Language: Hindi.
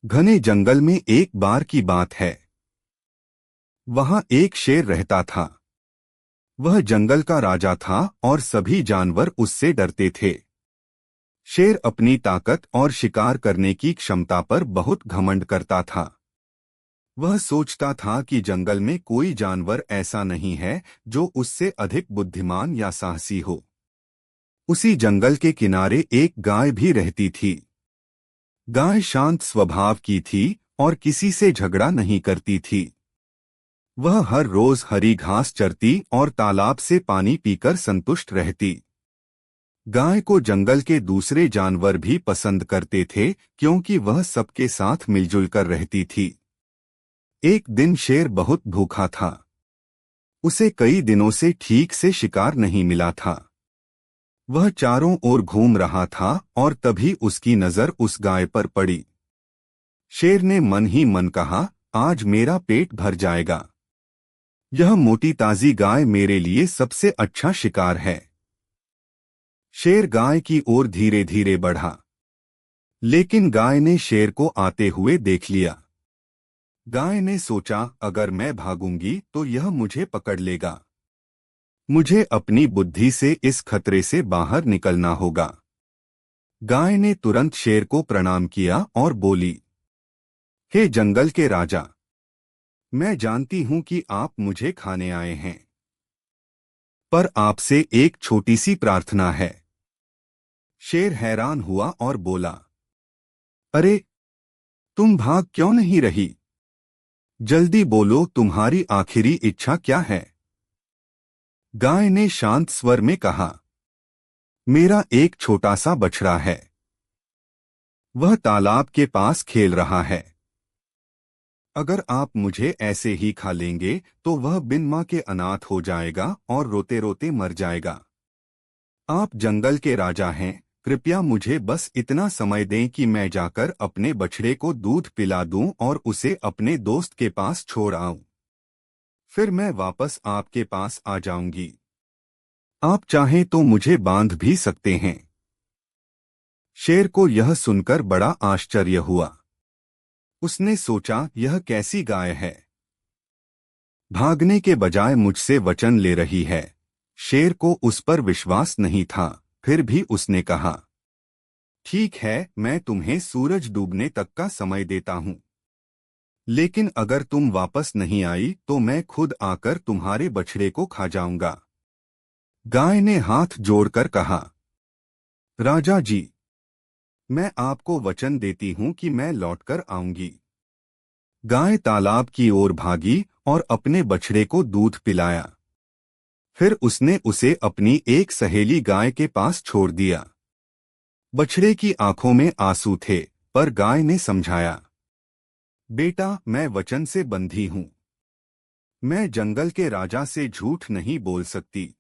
घने जंगल में एक बार की बात है। वहां एक शेर रहता था। वह जंगल का राजा था और सभी जानवर उससे डरते थे। शेर अपनी ताकत और शिकार करने की क्षमता पर बहुत घमंड करता था। वह सोचता था कि जंगल में कोई जानवर ऐसा नहीं है जो उससे अधिक बुद्धिमान या साहसी हो। उसी जंगल के किनारे एक गाय भी रहती थी। गाय शांत स्वभाव की थी और किसी से झगड़ा नहीं करती थी। वह हर रोज हरी घास चरती और तालाब से पानी पीकर संतुष्ट रहती। गाय को जंगल के दूसरे जानवर भी पसंद करते थे क्योंकि वह सबके साथ मिलजुल कर रहती थी। एक दिन शेर बहुत भूखा था। उसे कई दिनों से ठीक से शिकार नहीं मिला था। वह चारों ओर घूम रहा था और तभी उसकी नजर उस गाय पर पड़ी। शेर ने मन ही मन कहा, आज मेरा पेट भर जाएगा। यह मोटी ताजी गाय मेरे लिए सबसे अच्छा शिकार है। शेर गाय की ओर धीरे धीरे बढ़ा, लेकिन गाय ने शेर को आते हुए देख लिया। गाय ने सोचा, अगर मैं भागूंगी तो यह मुझे पकड़ लेगा। मुझे अपनी बुद्धि से इस खतरे से बाहर निकलना होगा। गाय ने तुरंत शेर को प्रणाम किया और बोली, हे जंगल के राजा, मैं जानती हूं कि आप मुझे खाने आए हैं, पर आपसे एक छोटी सी प्रार्थना है। शेर हैरान हुआ और बोला, अरे, तुम भाग क्यों नहीं रही? जल्दी बोलो, तुम्हारी आखिरी इच्छा क्या है? गाय ने शांत स्वर में कहा, मेरा एक छोटा सा बछड़ा है। वह तालाब के पास खेल रहा है। अगर आप मुझे ऐसे ही खा लेंगे तो वह बिन मां के अनाथ हो जाएगा और रोते रोते मर जाएगा। आप जंगल के राजा हैं, कृपया मुझे बस इतना समय दें कि मैं जाकर अपने बछड़े को दूध पिला दूं और उसे अपने दोस्त के पास छोड़ आऊं। फिर मैं वापस आपके पास आ जाऊंगी। आप चाहें तो मुझे बांध भी सकते हैं। शेर को यह सुनकर बड़ा आश्चर्य हुआ। उसने सोचा, यह कैसी गाय है? भागने के बजाय मुझसे वचन ले रही है। शेर को उस पर विश्वास नहीं था, फिर भी उसने कहा, ठीक है, मैं तुम्हें सूरज डूबने तक का समय देता हूं। लेकिन अगर तुम वापस नहीं आई तो मैं खुद आकर तुम्हारे बछड़े को खा जाऊंगा। गाय ने हाथ जोड़कर कहा, राजा जी, मैं आपको वचन देती हूं कि मैं लौटकर आऊंगी। गाय तालाब की ओर भागी और अपने बछड़े को दूध पिलाया। फिर उसने उसे अपनी एक सहेली गाय के पास छोड़ दिया। बछड़े की आंखों में आंसू थे, पर गाय ने समझाया, बेटा, मैं वचन से बंधी हूं। मैं जंगल के राजा से झूठ नहीं बोल सकती।